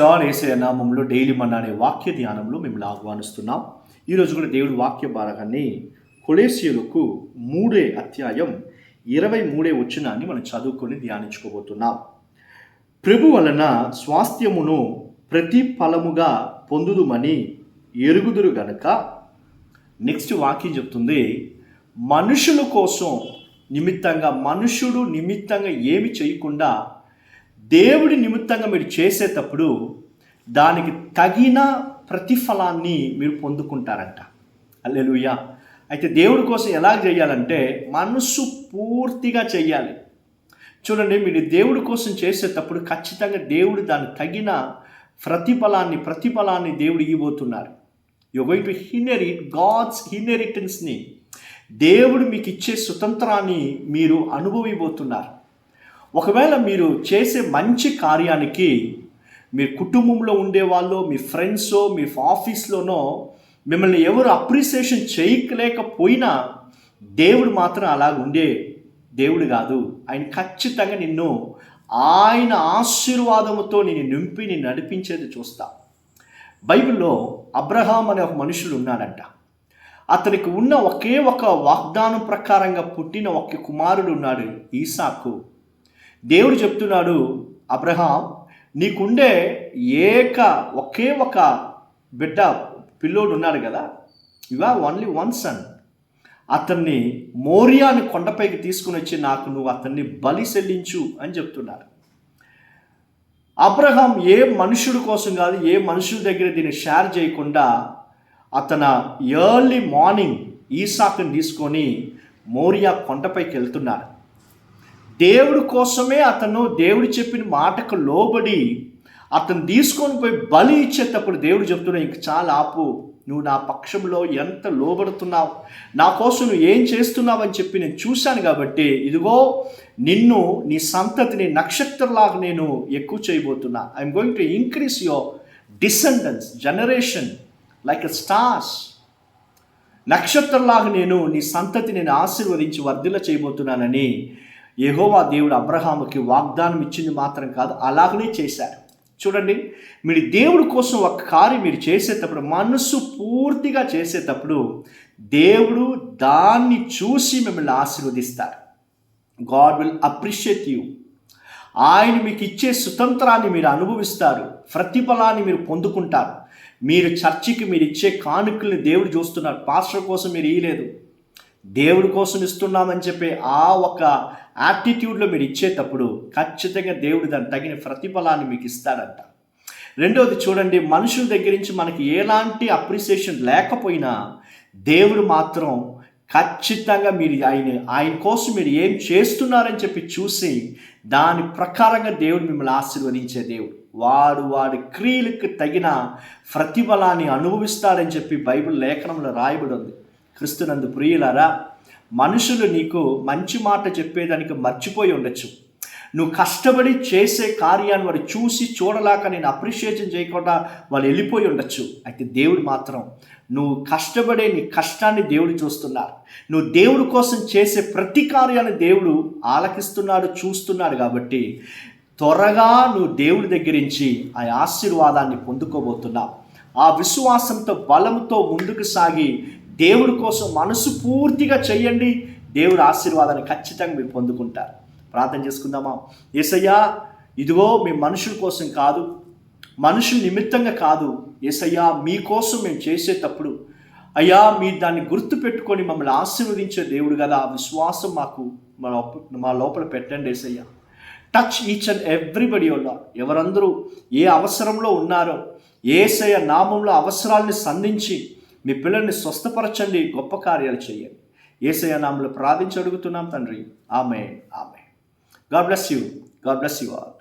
John యేసయ్య నామంలో daily మన్నా అనే వాక్య ధ్యానంలో మిమ్మల్ని ఆహ్వానిస్తున్నాం. ఈరోజు కూడా దేవుడి వాక్య భాగాన్ని కొలస్సీయులకు 3వ అధ్యాయం 23వ వచనాన్ని మనం చదువుకొని ధ్యానించుకోబోతున్నాం. ప్రభు వలన స్వాస్థ్యమును ప్రతిఫలముగా పొందుదుమని ఎరుగుదురు గనక, నెక్స్ట్ వాక్యం చెప్తుంది, మనుషుల కోసం మనుషుడు నిమిత్తంగా ఏమి చేయకుండా దేవుడి నిమిత్తంగా మీరు చేసేటప్పుడు దానికి తగిన ప్రతిఫలాన్ని మీరు పొందుకుంటారంట. హల్లెలూయా. అయితే దేవుడి కోసం ఎలా చేయాలంటే మనసు పూర్తిగా చేయాలి. చూడండి, మీరు దేవుడి కోసం చేసేటప్పుడు ఖచ్చితంగా దేవుడు దానికి తగిన ప్రతిఫలాన్ని దేవుడు ఇవ్వబోతున్నారు. You are going to inherit God's ఇన్హెరిటెన్స్ని. దేవుడు మీకు ఇచ్చే స్వతంత్రాన్ని మీరు అనుభవించబోతున్నారు. ఒకవేళ మీరు చేసే మంచి కార్యానికి మీ కుటుంబంలో ఉండేవాళ్ళు, మీ ఫ్రెండ్సో, మీ ఆఫీస్లోనో మిమ్మల్ని ఎవరు అప్రిసియేషన్ చేయలేకపోయినా దేవుడు మాత్రం అలా ఉండే దేవుడు కాదు. ఆయన ఖచ్చితంగా నిన్ను ఆయన ఆశీర్వాదముతో నిన్ను నడిపించేది చూస్తా. బైబిల్లో అబ్రహాం అనే ఒక మనుషుడు ఉన్నాడంట. అతనికి ఉన్న ఒకే ఒక వాగ్దానం ప్రకారంగా పుట్టిన ఒక కుమారుడు ఉన్నాడు, ఈసాకు. దేవుడు చెప్తున్నాడు, అబ్రహాం, నీకుండే ఒకే ఒక బిడ్డ పిల్లోడు ఉన్నాడు కదా, ఓన్లీ వన్ సన్. అతన్ని మోరియాని కొండపైకి తీసుకుని వచ్చి నువ్వు అతన్ని బలి చెల్లించు అని చెప్తున్నాడు. అబ్రహాం ఏ మనుషుడి కోసం కాదు, ఏ మనుషుడి దగ్గర దీన్ని షేర్ చేయకుండా అతను ఎర్లీ మార్నింగ్ ఈసాకుని తీసుకొని మోరియా కొండపైకి వెళ్తున్నాడు. దేవుడి కోసమే అతను దేవుడు చెప్పిన మాటకు లోబడి అతను తీసుకొని పోయి బలి ఇచ్చేటప్పుడు దేవుడు చెప్తున్నాడు, ఇంక చాలా ఆపు, నువ్వు నా పక్షంలో ఎంత లోబడుతున్నావు, నా కోసం నువ్వు ఏం చేస్తున్నావు అని చెప్పి నేను చూశాను కాబట్టి ఇదిగో నిన్ను, నీ సంతతిని నక్షత్రంలాగా నేను ఎక్కువ చేయబోతున్నా. I'm going to increase your descendence generation like a stars. నక్షత్రంలాగా నీ సంతతి నేను ఆశీర్వదించి వర్ధిల్ల చేయబోతున్నానని యెహోవా దేవుడు అబ్రహాముకి వాగ్దానం ఇచ్చింది మాత్రం కాదు, అలాగనే చేశారు. చూడండి, మీరు దేవుడి కోసం ఒక కార్యం మీరు చేసేటప్పుడు, మనసు పూర్తిగా చేసేటప్పుడు దేవుడు దాన్ని చూసి మిమ్మల్ని ఆశీర్వదిస్తారు. God will appreciate you. ఆయన మీకు ఇచ్చే స్వతంత్రాన్ని మీరు అనుభవిస్తారు, ప్రతిఫలాన్ని మీరు పొందుకుంటారు. మీరు చర్చికి మీరు ఇచ్చే కానుకల్ని దేవుడు చూస్తున్నారు. పాస్టర్ కోసం మీరు ఇయ్యలేదు, దేవుడి కోసం ఇస్తున్నామని చెప్పి ఆ ఒక యాటిట్యూడ్లో మీరు ఇచ్చేటప్పుడు ఖచ్చితంగా దేవుడు దాన్ని తగిన ప్రతిఫలాన్ని మీకు ఇస్తాడంట. రెండవది చూడండి, మనుషుల దగ్గర నుంచి మనకి ఎలాంటి అప్రిసియేషన్ లేకపోయినా దేవుడు మాత్రం ఖచ్చితంగా మీరు ఆయన కోసం మీరు ఏం చేస్తున్నారని చెప్పి చూసి దాని ప్రకారంగా దేవుడు మిమ్మల్ని ఆశీర్వదించే దేవుడు. వాడి క్రియలకు తగిన ప్రతిఫలాన్ని అనుభవిస్తాడని చెప్పి బైబిల్ లేఖనంలో రాయబడి ఉంది. క్రీస్తునందు ప్రియులారా, మనుషులు నీకు మంచి మాట చెప్పేదానికి మర్చిపోయి ఉండొచ్చు. నువ్వు కష్టపడి చేసే కార్యాన్ని వాడు చూడలేక నేను అప్రిషియేషన్ చేయకుండా వాళ్ళు వెళ్ళిపోయి ఉండొచ్చు. అయితే దేవుడు మాత్రం నువ్వు కష్టపడే నీ కష్టాన్ని దేవుడు చూస్తున్నారు. నువ్వు దేవుడి కోసం చేసే ప్రతి కార్యాన్ని దేవుడు ఆలకిస్తున్నాడు, చూస్తున్నాడు. కాబట్టి త్వరగా నువ్వు దేవుడి దగ్గర నుంచి ఆ ఆశీర్వాదాన్ని పొందుకోబోతున్నావు. ఆ విశ్వాసంతో బలంతో ముందుకు సాగి దేవుడి కోసం మనసు పూర్తిగా చెయ్యండి. దేవుడి ఆశీర్వాదాన్ని ఖచ్చితంగా మీరు పొందుకుంటారు. ప్రార్థన చేసుకుందామా. యేసయ్యా, ఇదిగో మీ మనుషుల కోసం కాదు, మనుషుల నిమిత్తంగా కాదు, యేసయ్యా మీకోసం మేము చేసేటప్పుడు అయ్యా మీరు దాన్ని గుర్తు పెట్టుకొని మమ్మల్ని ఆశీర్వదించే దేవుడు కదా, ఆ విశ్వాసం మాకు మా లోపల పెట్టండి యేసయ్యా. టచ్ ఈచ్ అండ్ ఎవ్రీబడి ఉన్నారు. ఎవరందరూ ఏ అవసరంలో ఉన్నారో యేసయ్య నామంలో అవసరాలని సంధించి మీ పిల్లల్ని స్వస్థపరచండి, గొప్ప కార్యాలు చేయండి. యేసయ్య నామంలో ప్రార్థించి అడుగుతున్నాం తండ్రి. Amen. God bless you. God bless you all.